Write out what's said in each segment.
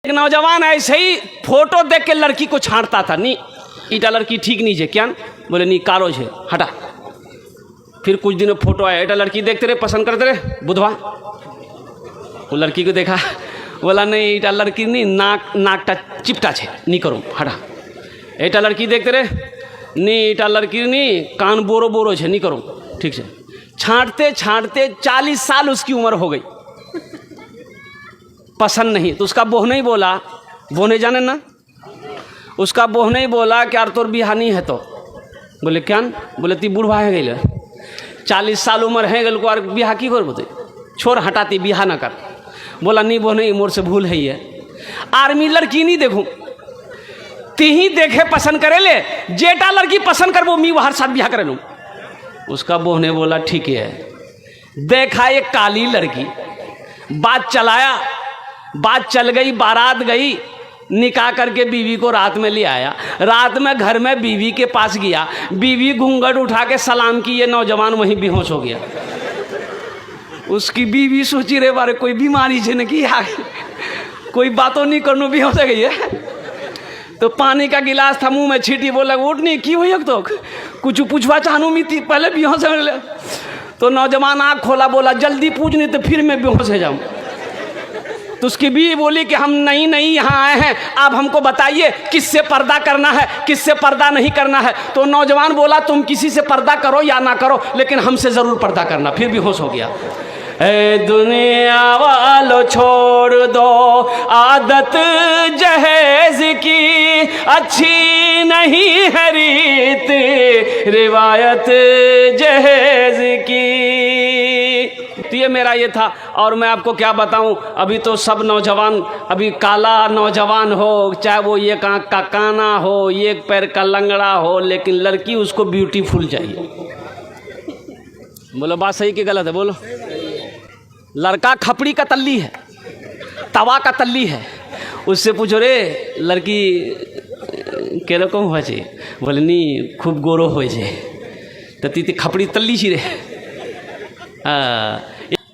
एक नौजवान ऐसे ही फोटो देख के लड़की को छांटता था, नहीं ईटा लड़की ठीक नहीं है क्या, बोले नहीं कालो है हटा। फिर कुछ दिनों फोटो आया, एटा लड़की देखते रहे, पसंद करते रहे, बुधवा वो लड़की को देखा, बोला नहीं ईटा लड़की नहीं नाकटा चिपटा है, नहीं करो हटा। एटा लड़की देखते रहे, नहीं ईटा लड़की नहीं कान बोरो बोरो है, नहीं करो ठीक है। छांटते छांटते 40 साल उसकी उम्र हो गई, पसंद नहीं। तो उसका बोह नहीं बोला, बोह नहीं जाने ना, उसका बोह नहीं बोला कि यार तोर बिहा नहीं है तो, बोले क्या, बोले ती बूढ़ा है गई 40 साल उम्र है गल को और बिहा की कर बोते, छोड़ हटाती बिहा ना कर। बोला नहीं बोह नहीं मोर से भूल है ये, आर्मी लड़की नहीं देखूं ती ही देखे पसंद करे ले, जेटा लड़की पसंद कर वो मी हर साथ बिहा करे लूँ। उसका बोह ने बोला ठीक है। देखा एक काली लड़की, बात चलाया, बात चल गई, बारात गई, निकाह करके बीवी को रात में ले आया। रात में घर में बीवी के पास गया, बीवी घूंघट उठा के सलाम की, ये नौजवान वहीं बेहोश हो गया। उसकी बीवी सोची रे बारे कोई बीमारी है न कि कोई बातों नहीं करनो बेहोश हो गई है। तो पानी का गिलास था मुंह में छीटी, बोला उठ नहीं की हुई तो कुछ पूछवा चाहूँ मी थी पहले बेहोश हो गया। तो नौजवान आँख खोला, बोला जल्दी पूछ नहीं तो फिर मैं बेहोश हो जाऊँ। तो उसकी बीवी बोली कि हम नहीं यहाँ आए हैं, आप हमको बताइए किससे पर्दा करना है, किससे पर्दा नहीं करना है। तो नौजवान बोला तुम किसी से पर्दा करो या ना करो, लेकिन हमसे ज़रूर पर्दा करना। फिर भी होश हो गया। ए दुनिया वालों छोड़ दो आदत जहेज की, अच्छी नहीं है रीत रिवायत जहेज की। तो ये मेरा ये था। और मैं आपको क्या बताऊं, अभी तो सब नौजवान, अभी काला नौजवान हो, चाहे वो एक आँख का काना हो, एक पैर का लंगड़ा हो, लेकिन लड़की उसको ब्यूटीफुल चाहिए। बोलो बात सही कि गलत है, बोलो। लड़का खपड़ी का तल्ली है, तवा का तल्ली है, उससे पूछो रे लड़की के रकम हो जाए, बोले नहीं खूब गोरो हो जाए, तो ती खपड़ी तल्ली छी रे।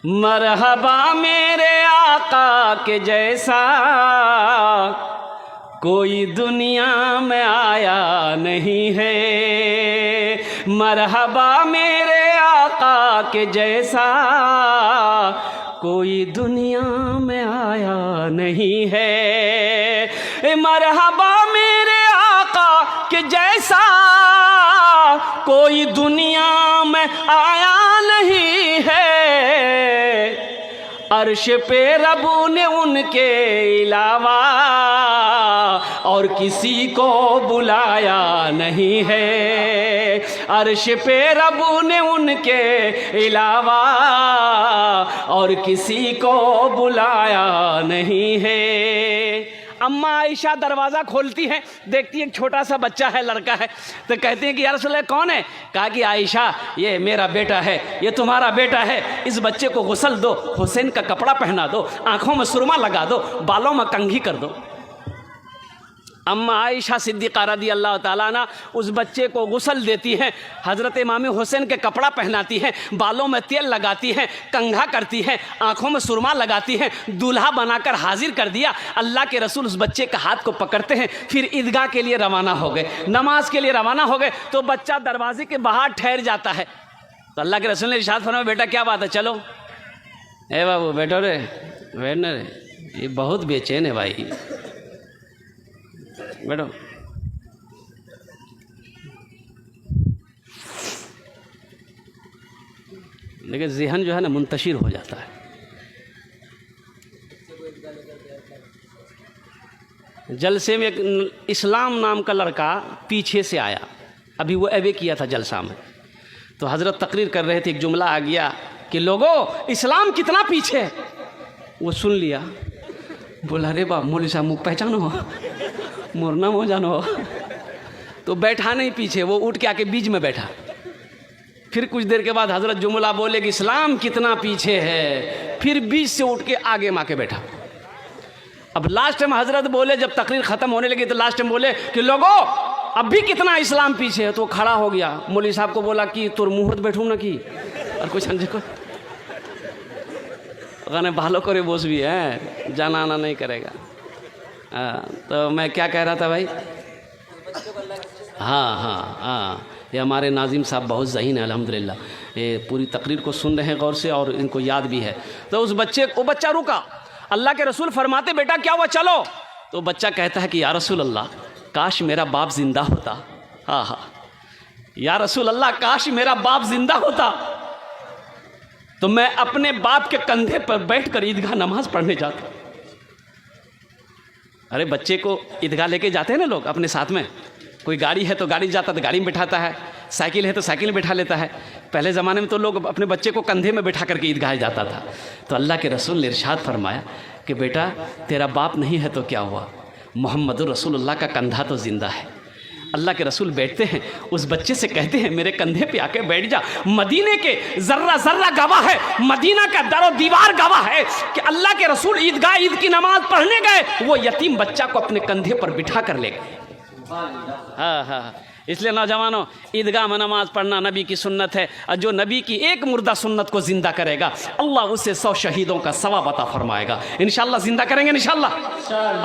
मरहबा मेरे आका के जैसा कोई दुनिया में आया नहीं है, मरहबा मेरे आका के जैसा कोई दुनिया में आया नहीं है। मरहबा मेरे आका के जैसा कोई दुनिया में आया नहीं है, अर्श पे रबू ने उनके अलावा और किसी को बुलाया नहीं है, अर्श पे रबू ने उनके अलावा और किसी को बुलाया नहीं है। अम्मा आयशा दरवाज़ा खोलती हैं, देखती है एक छोटा सा बच्चा है, लड़का है, तो कहती हैं कि या रसूल अल्लाह कौन है? कहा कि आयशा ये मेरा बेटा है, ये तुम्हारा बेटा है, इस बच्चे को गुस्ल दो, हुसैन का कपड़ा पहना दो, आँखों में सुरमा लगा दो, बालों में कंघी कर दो। अम्मा आयशा सिद्दीक़ा रज़ी अल्लाह ताला अन्हा उस बच्चे को गुस्ल देती हैं, हज़रत इमाम हुसैन के कपड़ा पहनाती हैं, बालों में तेल लगाती हैं, कंघा करती हैं, आँखों में सुरमा लगाती हैं, दूल्हा बनाकर हाजिर कर दिया। अल्लाह के रसूल उस बच्चे का हाथ को पकड़ते हैं, फिर ईदगाह के लिए रवाना हो गए, नमाज के लिए रवाना हो गए। तो बच्चा दरवाजे के बाहर ठहर जाता है। तो अल्लाह के रसूल ने इरशाद फरमाया बेटा क्या बात है, चलो। ए बाबू बैठो रे, बैठना रे, ये बहुत बेचैन है भाई, बैठो। लेकिन ज़हन जो है ना मुंतशिर हो जाता है। जलसे में एक इस्लाम नाम का लड़का पीछे से आया, अभी वो एवे किया था जलसा में, तो हज़रत तकरीर कर रहे थे, एक जुमला आ गया कि लोगों इस्लाम कितना पीछे है। वो सुन लिया, बोला रे बा मौलवी साहब मुँह पहचानो, मुरना हो जानो। तो बैठा नहीं पीछे, वो उठ के आके बीच में बैठा। फिर कुछ देर के बाद हज़रत जुमला बोले कि इस्लाम कितना पीछे है, फिर बीच से उठ के आगे माँ के बैठा। अब लास्ट में हज़रत बोले, जब तकरीर ख़त्म होने लगी तो लास्ट में बोले कि लोगों अब भी कितना इस्लाम पीछे है। तो खड़ा हो गया, मौलवी साहब को बोला कि तोर मुहूर्त बैठूँ ना कि और कुछ को ওখানে ভালো করে বসবি, হ্যাঁ, জানা আনা नहीं करेगा। तो मैं क्या कह रहा था भाई? हाँ, ये हमारे नाजिम साहब बहुत ज़हीन है अल्हम्दुलिल्लाह, ये पूरी तकरीर को सुन रहे हैं गौर से और इनको याद भी है। तो उस वो बच्चा रुका, अल्लाह के रसूल फरमाते बेटा क्या हुआ चलो, तो बच्चा कहता है कि या रसूल अल्लाह काश मेरा बाप जिंदा होता। हाँ, या रसूल अल्लाह काश मेरा बाप जिंदा होता तो मैं अपने बाप के कंधे पर बैठकर ईदगाह नमाज पढ़ने जाता। अरे बच्चे को ईदगाह लेके जाते हैं ना लोग अपने साथ में, कोई गाड़ी है तो गाड़ी जाता तो गाड़ी में बिठाता है, साइकिल है तो साइकिल में बिठा लेता है। पहले ज़माने में तो लोग अपने बच्चे को कंधे में बिठा करके ईदगाह जाता था। तो अल्लाह के रसूल ने इरशाद फरमाया कि बेटा तेरा बाप नहीं है तो क्या हुआ, मोहम्मद रसूलुल्लाह का कंधा तो ज़िंदा है। अल्लाह के रसूल बैठते हैं, उस बच्चे से कहते हैं मेरे कंधे पे आके बैठ जा। मदीने के ज़र्रा ज़र्रा गवाह है, मदीना का दरो दीवार गवाह है कि अल्लाह के रसूल ईदगाह ईद की नमाज पढ़ने गए, वो यतीम बच्चा को अपने कंधे पर बिठा कर ले गए। हाँ, इसलिए नौजवानों ईदगाह में नमाज पढ़ना नबी की सुन्नत है, और जो नबी की एक मुर्दा सुन्नत को ज़िंदा करेगा अल्लाह उसे 100 शहीदों का सवाब अता फरमाएगा। इंशाअल्लाह ज़िंदा करेंगे इंशाअल्लाह,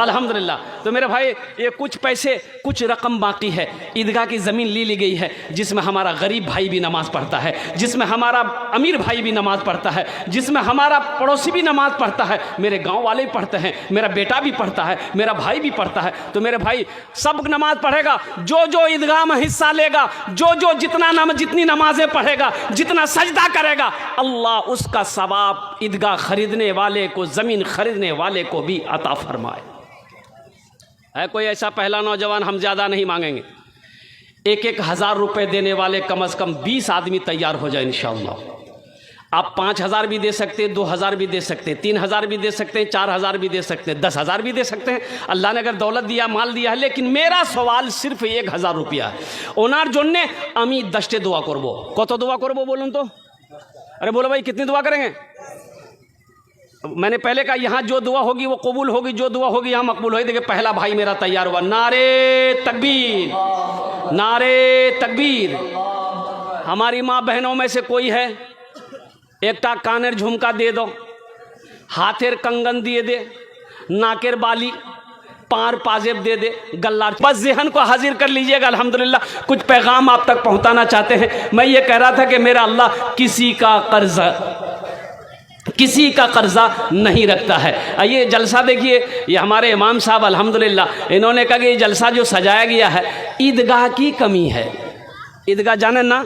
अल्हम्दुलिल्लाह। तो मेरे भाई ये कुछ पैसे कुछ रकम बाकी है, ईदगाह की ज़मीन ली गई है जिसमें हमारा गरीब भाई भी नमाज़ पढ़ता है, जिसमें हमारा अमीर भाई भी नमाज़ पढ़ता है, जिसमें हमारा पड़ोसी भी नमाज़ पढ़ता है, मेरे गाँव वाले भी पढ़ते हैं, मेरा बेटा भी पढ़ता है, मेरा भाई भी पढ़ता है। तो मेरे भाई सब नमाज़ पढ़ेगा, जो ईदगाह में हिस्सा लेगा, जो जितनी नमाजें पढ़ेगा, जितना सजदा करेगा, अल्लाह उसका सवाब ईदगाह खरीदने वाले को, ज़मीन खरीदने वाले को भी अता फरमाए। है कोई ऐसा पहला नौजवान, हम ज़्यादा नहीं मांगेंगे, 1-1 हज़ार रुपये देने वाले कम से कम 20 आदमी तैयार हो जाए इंशाअल्लाह। आप 5,000 भी दे सकते हैं, 2,000 भी दे सकते हैं, 3,000 भी दे सकते हैं, 4,000 भी दे सकते हैं, 10,000 भी दे सकते हैं। अल्लाह ने अगर दौलत दिया, माल दिया है, लेकिन मेरा सवाल सिर्फ 1,000 रुपया है। ओनार जोन्ने अमी 10टे दुआ करबो। कत दुआ करबो बोलूँ तो? अरे बोलो भाई कितनी दुआ करेंगे? मैंने पहले कहा यहाँ जो दुआ होगी वो कबूल होगी, जो दुआ होगी यहाँ मकबूल होगी। देखिए पहला भाई मेरा तैयार हुआ, नारे तकबीर, नारे तकबीर। हमारी माँ बहनों में से कोई है, एकटा कानेर झुमका दे दो, हाथेर कंगन दिए दे, नाकेर बाली, पार पाजेब दे दे, गल्ला, बस ज़हन को हाजिर कर लीजिएगा। अल्हम्दुलिल्लाह कुछ पैगाम आप तक पहुंचाना चाहते हैं। मैं ये कह रहा था कि मेरा अल्लाह किसी का कर्जा नहीं रखता है। ये जलसा देखिए, ये हमारे इमाम साहब अल्हम्दुलिल्लाह इन्होंने कहा कि ये जलसा जो सजाया गया है ईदगाह की कमी है। ईदगाह जाने ना,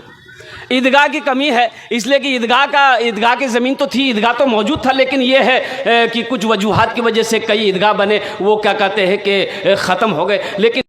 ईदगाह की कमी है, इसलिए कि ईदगाह की ज़मीन तो थी, ईदगाह तो मौजूद था, लेकिन ये है कि कुछ वजूहात की वजह से कई ईदगाह बने, वो क्या कहते हैं कि ख़त्म हो गए। लेकिन